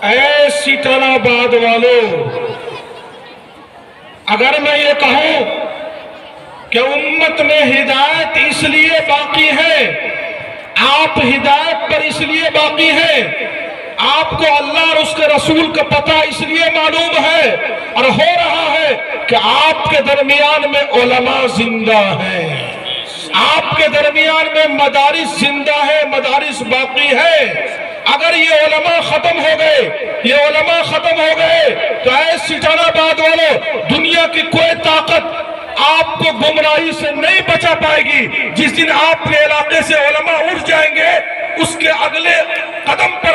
اے سیٹان آباد والوں، اگر میں یہ کہوں کہ امت میں ہدایت اس لیے باقی ہے، آپ ہدایت پر اس لیے باقی ہیں، آپ کو اللہ اور اس کے رسول کا پتہ اس لیے معلوم ہے اور ہو رہا ہے کہ آپ کے درمیان میں علماء زندہ ہیں، آپ کے درمیان میں مدارس زندہ ہے، مدارس باقی ہے۔ اگر یہ علماء ختم ہو گئے، یہ علماء ختم ہو گئے تو اے سیٹان آباد والوں، دنیا کی کوئی طاقت آپ کو گمراہی سے نہیں بچا پائے گی۔ جس دن آپ کے علاقے سے علماء اٹھ جائیں گے، اس کے اگلے قدم پر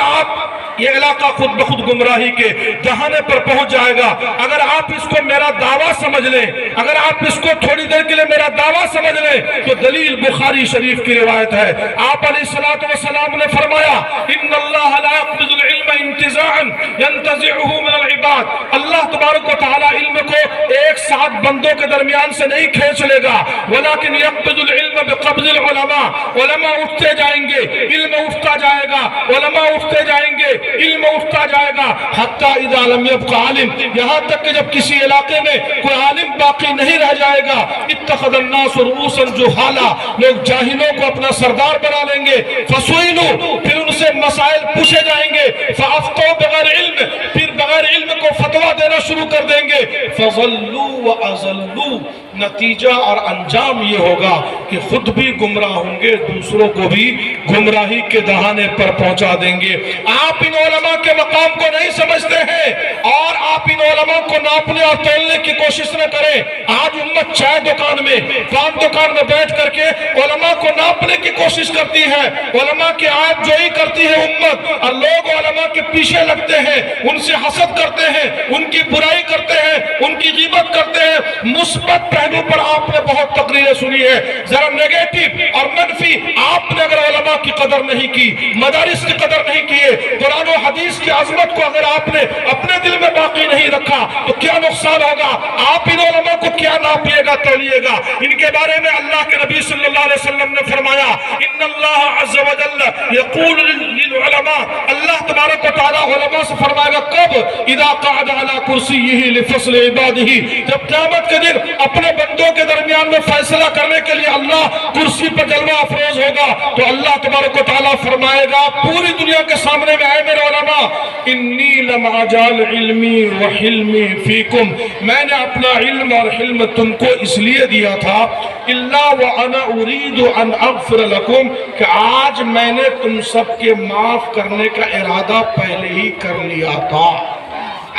یہ علاقہ خود بخود گمراہی کے دہانے پر پہنچ جائے گا۔ اگر آپ اس کو میرا دعویٰ سمجھ لیں، اگر آپ اس کو تھوڑی دیر کے لیے میرا دعویٰ سمجھ لیں، تو دلیل بخاری شریف کی روایت ہے۔ آپ علیہ السلام نے فرمایا، ان اللہ لا يقبض العلم انتزاعا ينتزعه من العباد۔ اللہ تبارک و تعالی علم کو ایک ساتھ بندوں کے درمیان سے نہیں کھینچ لے گا، ولیکن يقبض العلم بقبض العلماء۔ علماء اٹھتے جائیں گے، علم اٹھتا جائے گا، علماء اٹھتے جائیں گے، علم اٹھتا جائے گا، حتی اذا لم يبق عالم، یہاں تک کہ جب کسی علاقے میں کوئی عالم باقی نہیں رہ جائے گا، اتخذ الناس رؤوسا جہالا، لوگ جاہلوں کو اپنا سردار بنا لیں گے، فسئلوا، پھر ان سے مسائل پوچھے جائیں گے، فافتوا بغیر علم، پھر بغیر علم کو فتویٰ دینا شروع کر دیں گے، فضلوا واضلوا، نتیجہ اور انجام یہ ہوگا کہ خود بھی گمراہ ہوں گے، دوسروں کو بھی گمراہی کے دہانے پر پہنچا دیں گے۔ آپ ان علماء کے مقام کو نہیں سمجھتے ہیں اور آپ ان علماء کو ناپنے اور تولنے کی کوشش نہ کریں۔ آج امت چائے دکان میں، پان دکان میں بیٹھ کر کے علماء کو ناپنے کی کوشش کرتی ہے، علماء کی عیب جوئی کرتی ہے امت، اور لوگ علماء کے پیچھے لگتے ہیں، ان سے حسد کرتے ہیں، ان کی برائی کرتے ہیں، ان کی غیبت کرتے ہیں۔ مثبت پہلو پر آپ نے بہت تقریریں سنی ہے، ذرا نیگیٹو اور منفی آپ نے اگر علماء کی قدر نہیں کی، مدارس کی قدر نہیں کیے، قرآن و حدیث کی عظمت کو اگر آپ نے اپنے دل میں باقی نہیں رکھا تو کیا نقصان ہوگا؟ آپ ان علماء کو کیا ناپیے گا، تولیے گا؟ ان کے بارے میں اللہ کے نبی صلی اللہ علیہ وسلم نے فرمایا، ان اللہ عز و جل یقول للعلماء، اللہ تبارک و تعالی علماء سے فرمائے گا کب؟ اذا قعد علی کرسیہ لفصل عبادہ، جب قیامت کے دن اپنے بندوں کے درمیان میں فیصلہ کرنے کے لیے اللہ کرسی پر جلوہ افروز ہوگا، تو اللہ تبارک و تعالی فرمائے گا پوری دنیا کے سامنے میں، اے میرے علماء، انی لم اجعل علمی و حلمی فیکم، میں نے اپنا علم اور حلم تم کو اس لیے دیا تھا، الا وانا اريد ان اغفر لكم، کہ آج میں نے تم سب کے معاف کرنے کا ارادہ پہلے ہی کر لیا تھا۔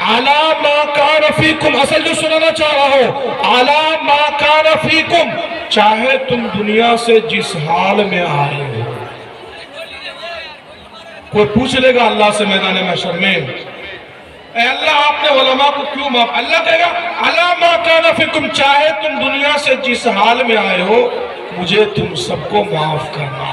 عَلَى مَا كَانَ فِيكُمْ، اصل جو سنانا چاہ رہا ہو، عَلَى مَا كَانَ فِيكُمْ، چاہے تم دنیا سے جس حال میں آئے ہو۔ کوئی پوچھ لے گا اللہ سے میدان محشر میں، اے اللہ آپ نے علماء کو کیوں معاف؟ اللہ کہے گا عَلَى مَا كَانَ فِيكُمْ، چاہے تم دنیا سے جس حال میں آئے ہو، مجھے تم سب کو معاف کرنا۔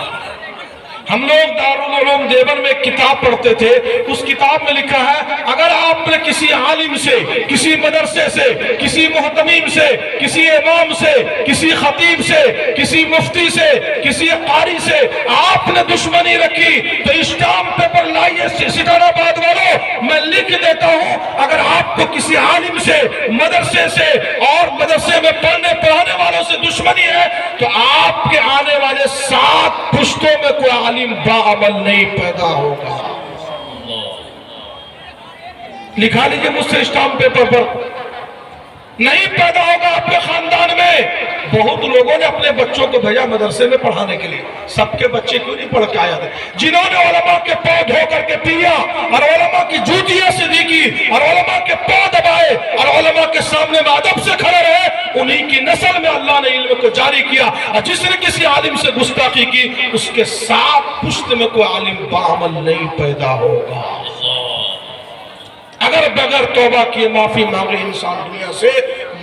ہم لوگ دارالعلوم دیوبند میں کتاب پڑھتے تھے، اس کتاب میں لکھا ہے اگر آپ نے کسی عالم سے، کسی مدرسے سے، کسی محتمیم سے، کسی امام سے، کسی خطیب سے، کسی مفتی سے، کسی قاری سے آپ نے دشمنی رکھی تو اسٹامپ پیپر لائیے سیٹان آباد والوں، میں لکھ دیتا ہوں اگر آپ کو کسی عالم سے، مدرسے سے اور مدرسے میں پڑھانے والوں سے دشمنی ہے تو آپ کے آنے والے 7 پشتوں میں کوئی عالم باعمل نہیں پیدا ہوگا۔ لکھا لیجئے مجھ سے اسٹامپ پیپر پر، نہیں پیدا ہوگا آپ کے خاندان میں۔ بہت لوگوں نے اپنے بچوں کو بھیجا مدرسے میں پڑھانے کے لیے، سب کے بچے کیوں نہیں پڑھ کے آیا تھے؟ جنہوں نے علماء کے پاؤں دھو کر کے پیا اور علماء کی جوتیاں سے دی کی اور علماء کے پاؤں دبائے اور علماء کے سامنے میں ادب سے کھڑے رہے، انہی کی نسل میں اللہ نے علم کو جاری کیا، اور جس نے کسی عالم سے گستاخی کی اس کے 7 پشت میں کوئی عالم باعمل نہیں پیدا ہوگا۔ اگر بغیر توبہ کیے معافی مانگے انسان دنیا سے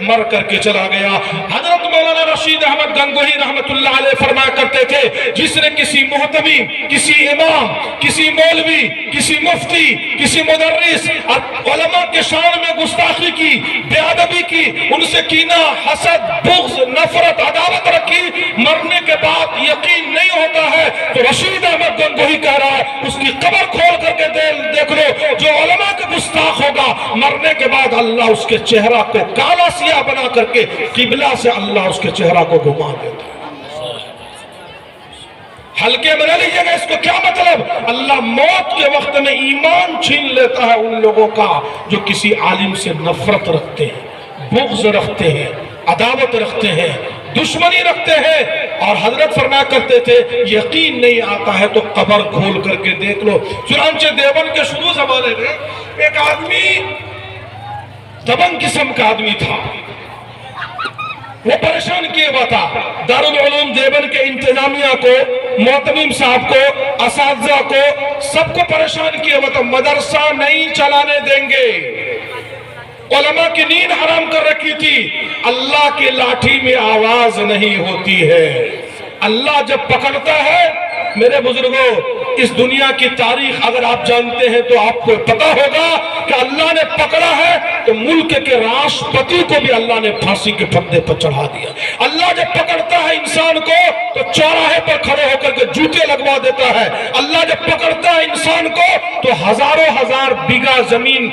مر کر کے چلا گیا۔ حضرت مولانا رشید احمد گنگوہی رحمت اللہ علیہ فرمایا کرتے تھے، جس نے کسی محتمیم، کسی امام، کسی مولوی، کسی مفتی، کسی مدرس اور علماء کے شان میں گستاخی کی، بے ادبی کی، ان سے کینہ، حسد، بغض، نفرت، عداوت رکھی، مرنے کے بعد یقین نہیں ہوتا ہے تو رشید احمد گنگوہی کہہ رہا ہے اس کی قبر کھول کر کے دیکھ لو، جو علماء مرنے کے بعد اللہ اس کے چہرہ کو کالا سیاہ بنا کر کے قبلہ سے اللہ اس کے چہرہ کو گھما دیتا ہے۔ ہلکے میں نہ لیجیے گا اس کو، کیا مطلب؟ اللہ موت کے وقت میں ایمان چھین لیتا ہے ان لوگوں کا جو کسی عالم سے نفرت رکھتے ہیں، بغض رکھتے ہیں، عداوت رکھتے ہیں، دشمنی رکھتے ہیں۔ اور حضرت فرمایا کرتے تھے یقین نہیں آتا ہے تو قبر کھول کر کے دیکھ لو۔ چنانچہ دیوبند کے شروع زمانے میں ایک آدمی دبنگ قسم کا آدمی تھا، وہ پریشان کیے ہوا تھا۔ دارالعلوم دیوبند کے انتظامیہ کو، معتمم صاحب کو، اساتذہ کو، سب کو پریشان کیے ہوا تھا، مدرسہ نہیں چلانے دیں گے، علماء کی نیند حرام کر رکھی تھی۔ اللہ کی لاٹھی میں آواز نہیں ہوتی ہے، اللہ جب پکڑتا ہے میرے بزرگوں، اس دنیا کی تاریخ اگر آپ جانتے ہیں تو آپ کو پتا ہوگا کہ اللہ نے پکڑا ہے تو ملک کے راشٹرپتی کو بھی اللہ نے پھانسی کے پھندے پر چڑھا دیا۔ اللہ جب پکڑتا ہے انسان کو تو چوراہے پر کھڑے ہو کر کے جوتے لگوا دیتا ہے۔ اللہ جب پکڑتا ہے انسان کو تو ہزاروں ہزار بیگھہ زمین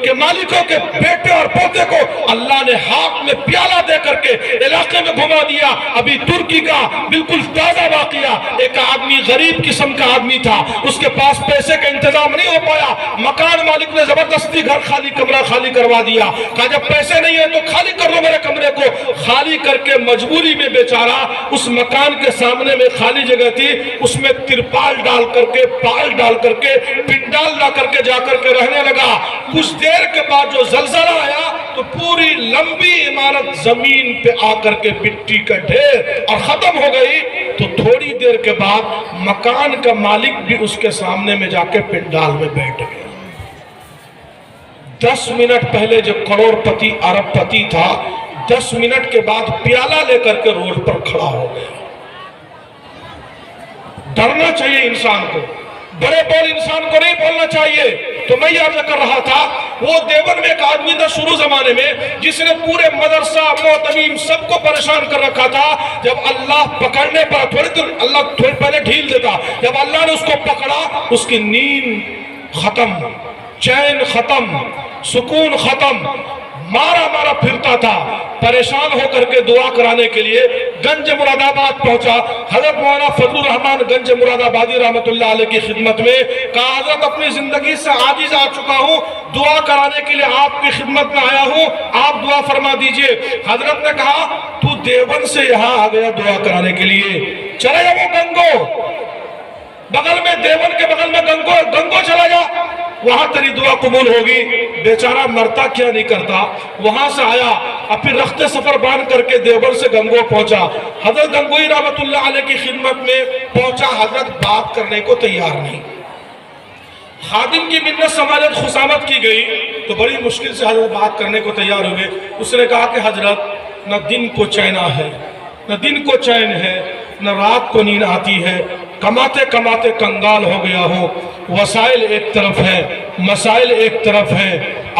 کے مالکوں کے بیٹے اور پوتے کو اللہ نے ہاتھ میں پیالہ دے کر کے علاقے میں گھما دیا۔ ابھی ترکی کا بالکل تازہ واقعہ، ایک آدمی غریب قسم کا آدمی تھا، اس کے پاس پیسے کا انتظام نہیں ہو پایا، مکان مالک نے زبردستی گھر خالی، کمرہ خالی کروا دیا، کہا جب پیسے نہیں ہے تو خالی کر لو میرے کمرے کو۔ خالی کر کے مجبوری میں بیچارہ اس مکان کے سامنے میں خالی جگہ تھی، اس میں ترپال ڈال کر کے، پال ڈال کر کے، پنڈال لا کر کے جا کر کے رہنے لگا۔ کچھ دیر کے بعد جو زلزلہ آیا تو پوری لمبی عمارت زمین پہ آ کر کے مٹی کا ڈھیر اور ختم ہو گئی۔ تو تھوڑی دیر کے بعد مکان کا مالک بھی اس کے سامنے میں جا کے پنڈال میں بیٹھ گیا۔ 10 منٹ پہلے جو کروڑ پتی ارب پتی تھا، 10 منٹ کے بعد پیالہ لے کر کے روڈ پر کھڑا ہو گیا۔ ڈرنا چاہیے انسان کو، بڑے بول انسان کو نہیں بولنا چاہیے۔ تو میں یہ عرض کر رہا تھا، وہ دیوبند میں ایک آدمی تھا شروع زمانے میں جس نے پورے مدرسہ، معتمم سب کو پریشان کر رکھا تھا۔ جب اللہ پکڑنے پر اللہ تھوڑی پہلے ڈھیل دیتا، جب اللہ نے اس کو پکڑا اس کی نیند ختم، چین ختم، سکون ختم، مارا پھرتا تھا۔ پریشان ہو کر کے دعا کرانے کے لیے گنج مراد آباد پہنچا۔ حضرت مولانا فضل الرحمان گنج مراد آبادی رحمت اللہ علیہ کی خدمت میں، کہا حضرت اپنی زندگی سے عاجز آ چکا ہوں، دعا کرانے کے لیے آپ کی خدمت میں آیا ہوں، آپ دعا فرما دیجئے۔ حضرت نے کہا تو دیوبند سے یہاں آ گیا دعا کرانے کے لیے، چلے جا وہ گنگو، بغل میں دیوبند کے بغل میں گنگو چلا جا، وہاں تیری دعا قبول ہوگی۔ بیچارہ مرتا کیا نہیں کرتا، وہاں سے آیا، اب پھر رخت سفر باندھ کر کے دیوبند سے گنگو پہنچا۔ حضرت گنگوئی رحمت اللہ علیہ کی خدمت میں پہنچا، حضرت بات کرنے کو تیار نہیں۔ خادم کی منت سماجت خسامت کی گئی تو بڑی مشکل سے حضرت بات کرنے کو تیار ہوئے۔ اس نے کہا کہ حضرت نہ دن کو چینا ہے، نہ دن کو چین ہے، نہ رات کو نیند آتی ہے، کماتے کماتے کنگال ہو گیا ہوں، وسائل ایک طرف ہے، مسائل ایک طرف ہے،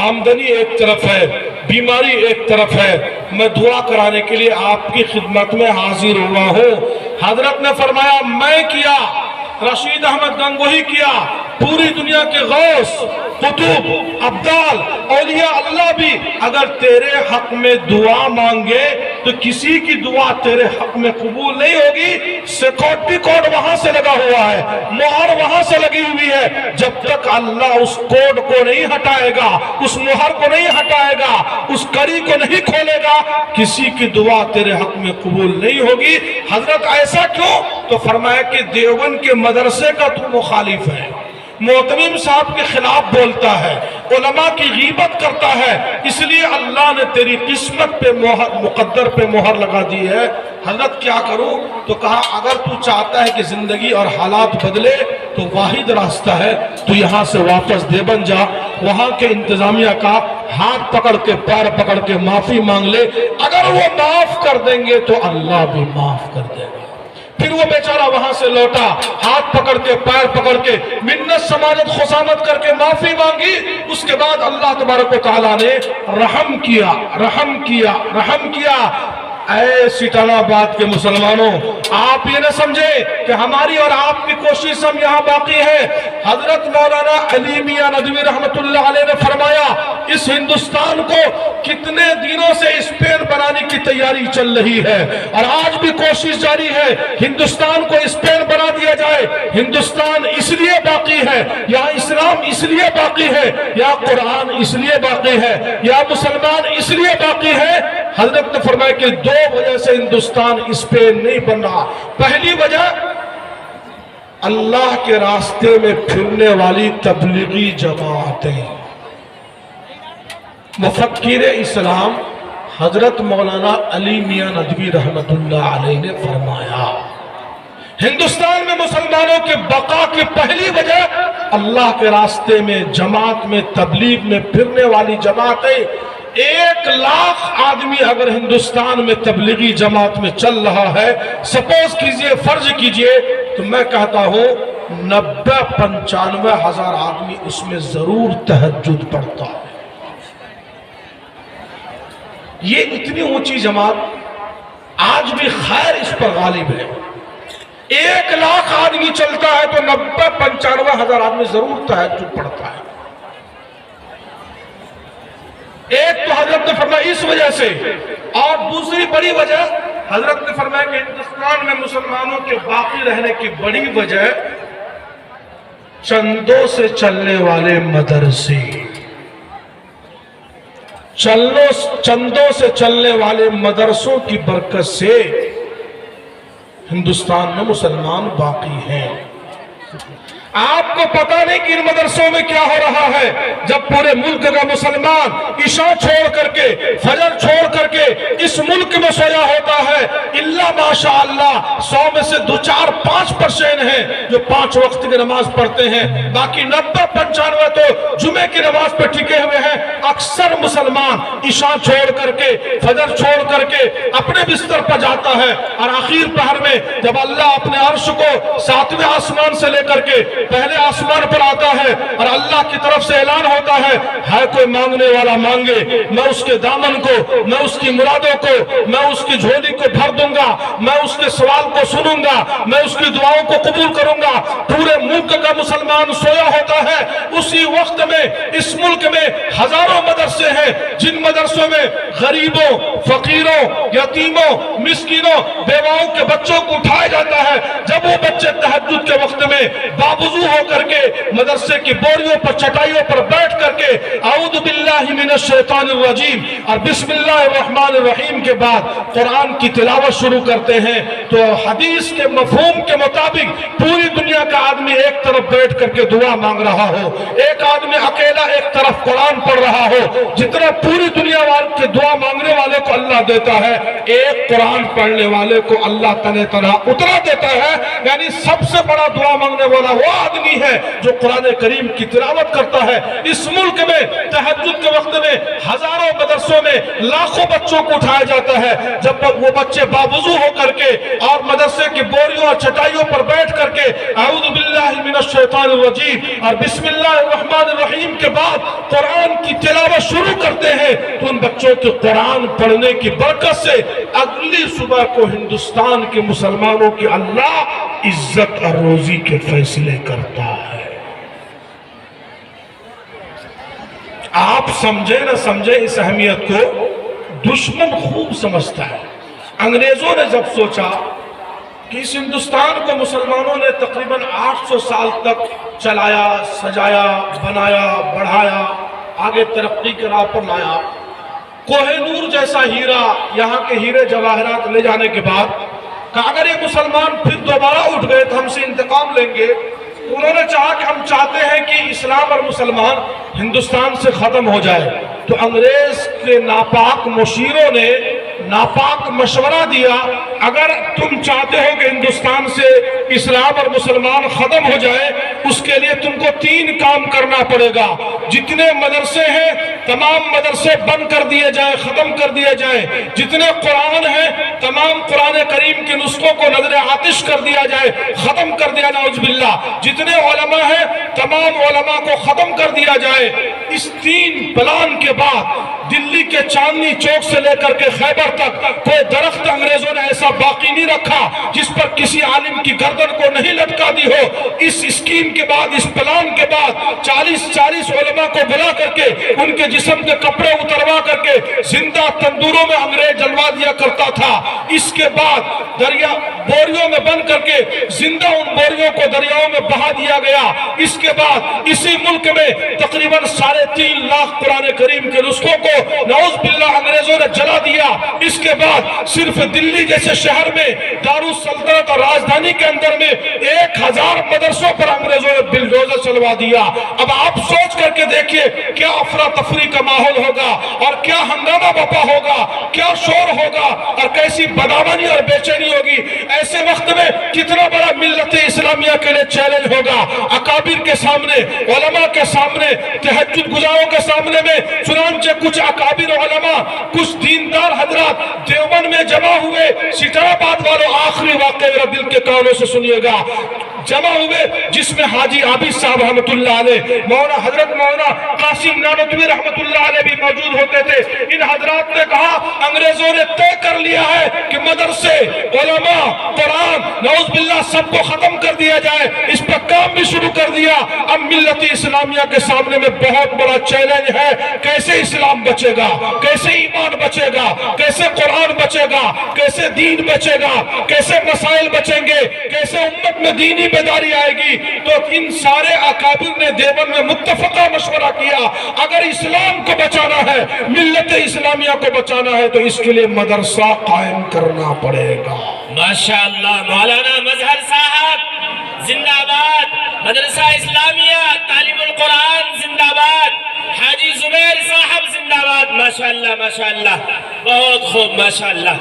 آمدنی ایک طرف ہے، بیماری ایک طرف ہے، میں دعا کرانے کے لیے آپ کی خدمت میں حاضر ہوا ہوں۔ حضرت نے فرمایا میں کیا، رشید احمد گنگوہی کیا، پوری دنیا کے غوث، قطب، ابدال، اولیاء اللہ بھی اگر تیرے حق میں دعا مانگے تو کسی کی دعا تیرے حق میں قبول نہیں ہوگی۔ سیکورٹی کوڈ وہاں سے لگا ہوا ہے، مہر وہاں سے لگی ہوئی ہے، جب تک اللہ اس کوڈ کو نہیں ہٹائے گا، اس مہر کو نہیں ہٹائے گا، اس کڑی کو نہیں کھولے گا، کسی کی دعا تیرے حق میں قبول نہیں ہوگی۔ حضرت ایسا کیوں؟ تو فرمایا کہ دیوبند کے مدرسے کا تو مخالف ہے، معتمم صاحب کے خلاف بولتا ہے، علماء کی غیبت کرتا ہے، اس لیے اللہ نے تیری قسمت پہ مقدر پہ مہر لگا دی ہے۔ حضرت کیا کروں؟ تو کہا اگر تو چاہتا ہے کہ زندگی اور حالات بدلے تو واحد راستہ ہے، تو یہاں سے واپس دیوبند جا، وہاں کے انتظامیہ کا ہاتھ پکڑ کے پیر پکڑ کے معافی مانگ لے، اگر وہ معاف کر دیں گے تو اللہ بھی معاف کر دے گا۔ پھر وہ بیچارہ وہاں سے لوٹا، ہاتھ پکڑ کے پیر پکڑ کے منت سماجت خسامت کر کے معافی مانگی۔ اس کے بعد اللہ تبارک و تعالیٰ نے رحم کیا، رحم کیا، رحم کیا۔ اے سٹان آباد کے مسلمانوں، آپ یہ نہ سمجھے کہ ہماری اور آپ کی کوشش ہم یہاں باقی ہے۔ حضرت مولانا علی میاں ندوی رحمت اللہ علیہ نے فرمایا اس ہندوستان کو کتنے دنوں سے اسپین بنانے کی تیاری چل رہی ہے، اور آج بھی کوشش جاری ہے ہندوستان کو اسپین بنا دیا جائے۔ ہندوستان اس لیے باقی ہے، یا اسلام اس لیے باقی ہے، یا قرآن اس لیے باقی ہے، یا مسلمان اس لیے باقی ہے۔ حضرت نے فرمایا کہ دو وجہ سے ہندوستان اسپین نہیں بن رہا۔ پہلی وجہ اللہ کے راستے میں پھرنے والی تبلیغی جماعتیں۔ مفکر اسلام حضرت مولانا علی میاں ندوی رحمت اللہ علیہ نے فرمایا ہندوستان میں مسلمانوں کے بقا کی پہلی وجہ اللہ کے راستے میں جماعت میں تبلیغ میں پھرنے والی جماعتیں۔ 1,00,000 آدمی اگر ہندوستان میں تبلیغی جماعت میں چل رہا ہے، سپوز کیجئے، فرض کیجئے، تو میں کہتا ہوں 90-95 ہزار آدمی اس میں ضرور تہجد پڑھتا ہے۔ یہ اتنی اونچی جماعت آج بھی خیر اس پر غالب ہے۔ 1,00,000 آدمی چلتا ہے تو 90-95 ہزار آدمی ضرور تہجد پڑھتا ہے۔ ایک تو حضرت نے فرمایا اس وجہ سے، اور دوسری بڑی وجہ حضرت نے فرمایا کہ ہندوستان میں مسلمانوں کے باقی رہنے کی بڑی وجہ چندوں سے چلنے والے مدرسے، چندوں سے چلنے والے مدرسوں کی برکت سے ہندوستان میں مسلمان باقی ہیں۔ آپ کو پتا نہیں کہ ان مدرسوں میں کیا ہو رہا ہے؟ جب پورے ملک کا مسلمان عشاء چھوڑ کر کے، فجر چھوڑ کر کے اس ملک میں سویا ہوتا ہے، اللہ ماشاءاللہ 100 میں سے 2-4-5% ہیں جو 5 وقت کی نماز پڑھتے ہیں، باقی 90-95 تو جمعے کی نماز پہ ٹکے ہوئے ہیں۔ اکثر مسلمان عشاء چھوڑ کر کے، فجر چھوڑ کر کے اپنے بستر پر جاتا ہے، اور آخر پہر میں جب اللہ اپنے عرش کو 7ویں آسمان سے لے کر کے پہلے آسمان پر آتا ہے اور اللہ کی طرف سے اعلان ہوتا ہے کوئی مانگنے والا مانگے، میں اس کے دامن کو، میں اس کی مرادوں کو، میں اس کی جھولی کو بھر دوں گا، میں اس کے سوال کو سنوں گا، میں اس کی دعاؤں کو قبول کروں گا۔ پورے ملک کا مسلمان سویا ہوتا ہے، اسی وقت میں اس ملک میں ہزاروں مدرسے ہیں جن مدرسوں میں غریبوں، فقیروں، یتیموں، مسکینوں، بیواؤں کے بچوں کو اٹھایا جاتا ہے۔ جب وہ بچے تہجد کے وقت میں وضو ہو کر کے مدرسے کی بوریوں پر، چٹائیوں پر بیٹھ کر کے اعوذ باللہ من الشیطان الرجیم اور بسم اللہ الرحمن الرحیم کے بعد قرآن کی تلاوت شروع کرتے ہیں، تو حدیث کے مفہوم کے مطابق پوری دنیا کا آدمی ایک طرف بیٹھ کر کے دعا مانگ رہا ہو، ایک آدمی اکیلا ایک طرف قرآن پڑھ رہا ہو، جتنا پوری دنیا کے دعا مانگنے والے کو اللہ دیتا ہے، ایک قرآن پڑھنے والے کو اللہ تعالیٰ اتنا دیتا ہے۔ یعنی سب سے بڑا دعا مانگنے والا وہ آدمی ہے جو قرآن کریم کی تلاوت کرتا ہے۔ اس ملک میں تہجد کے وقت میں ہزاروں مدرسوں میں لاکھوں بچوں کو اٹھایا جاتا ہے، جب وہ بچے باوضو ہو کر کے اور مدرسے کی بوریوں اور چٹائیوں پر بیٹھ کر کے اعوذ باللہ من الشیطان الرجیم اور بسم اللہ الرحمن الرحیم کے بعد قرآن کی تلاوت شروع کرتے ہیں، تو ان بچوں کے قرآن پڑھنے کی برکت سے اگلی صبح کو ہندوستان کے مسلمانوں کی اللہ عزت اور روزی کے فیصلے کرتا ہے۔ آپ سمجھے نہ سمجھے اس اہمیت کو دشمن خوب سمجھتا ہے۔ انگریزوں نے جب سوچا کہ اس ہندوستان کو مسلمانوں نے تقریباً 800 سال تک چلایا، سجایا، بنایا، بڑھایا، آگے ترقی کے راہ پر لایا، کوہ نور جیسا ہیرا، یہاں کے ہیرے جواہرات لے جانے کے بعد کہ اگر یہ مسلمان پھر دوبارہ اٹھ گئے تو ہم سے انتقام لیں گے۔ انہوں نے چاہا کہ ہم چاہتے ہیں کہ اسلام اور مسلمان ہندوستان سے ختم ہو جائے، تو انگریز کے ناپاک مشیروں نے ناپاک مشورہ دیا، اگر تم چاہتے ہو کہ ہندوستان سے اسلام اور مسلمان ختم ہو جائے، اس کے لیے تم کو 3 کام کرنا پڑے گا۔ جتنے مدرسے ہیں تمام مدرسے بند کر دیے جائیں، ختم کر دیے جائیں، جتنے قرآن ہیں تمام قرآن کریم کے نسخوں کو نظر آتش کر دیا جائے، ختم کر دیا جائے، نعوذ باللہ، جتنے علماء ہیں تمام علماء کو ختم کر دیا جائے۔ اس 3 پلان کے بعد دلی کے چاندنی چوک سے لے کر کے خیبر تک کوئی درخت انگریزوں نے ایسا باقی نہیں رکھا جس پر کسی عالم کی گردن کو نہیں لٹکا دی ہو۔ اس اسکیم کے بعد، اس پلان کے بعد 40 علماء کو بلا کر کے ان کے جسم کے کپڑے اتروا کر کے زندہ تندوروں میں انگریز جلوا دیا کرتا تھا۔ اس کے بعد بوریوں میں بند کر کے زندہ ان بوریوں کو دریاؤں میں بہا دیا گیا۔ اس کے بعد اسی ملک میں تقریباً 3.5 لاکھ قرآن کریم کے نسخوں کو نعوذ باللہ انگریزوں نے جلا دیا۔ اس کے بعد صرف دلی جیسے شہر میں دارالسلطنت اور راجدھانی کے اندر میں 1000 مدرسوں پر انگریزوں نے بلڈوزر چلوا دیا۔ اب آپ سوچ کر کے دیکھیے کیا افراتفری کا ماحول ہوگا اور کیا ہنگامہ بپا ہوگا، کیا شور ہوگا اور کیسی بدامنی اور بے چینی ہوگی۔ ایسے وقت میں کتنا بڑا ملت اسلامیہ کے لئے چیلنج ہوگا، اکابر کے سامنے، علماء کے سامنے، تہجد گزاروں کے سامنے میں۔ چنانچہ کچھ اکابر علماء، کچھ دیندار حضرات دیوبند میں جمع ہوئے۔ سٹر آباد والوں آخری واقعہ میرا دل کے کانوں سے سنیے گا، جمع ہوئے جس میں حاجی عابد صاحب رحمت اللہ علیہ، حضرت مولانا قاسم نانوتوی رحمت اللہ علیہ بھی موجود ہوتے تھے۔ ان حضرات نے کہا انگریزوں نے طے کر لیا ہے کہ مدرسے، علماء، قرآن نعوذ باللہ سب کو ختم کر دیا جائے۔ اس پر کام بھی شروع کر دیا۔ اب ملت اسلامیہ کے سامنے میں بہت بڑا چیلنج ہے، کیسے اسلام بچے گا، کیسے ایمان بچے گا، کیسے قرآن بچے گا، کیسے دین بچے گا، کیسے مسائل بچیں گے، کیسے امت میں دینی بیداری آئے گی۔ تو ان سارے اکابر نے دیوبند میں متفقہ مشورہ کیا، اگر اسلام کو بچانا ہے، ملت اسلامیہ کو بچانا ہے تو اس کے لیے مدرسہ قائم کرنا پڑے گا۔ ماشاءاللہ مولانا مظہر صاحب زندہ باد، مدرسہ اسلامیہ تعلیم القرآن زندہ باد، حاجی زبیر صاحب زندہ باد۔ ماشاءاللہ ماشاءاللہ، بہت خوب، ماشاءاللہ۔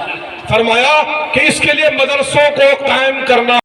فرمایا کہ اس کے لیے مدرسوں کو قائم کرنا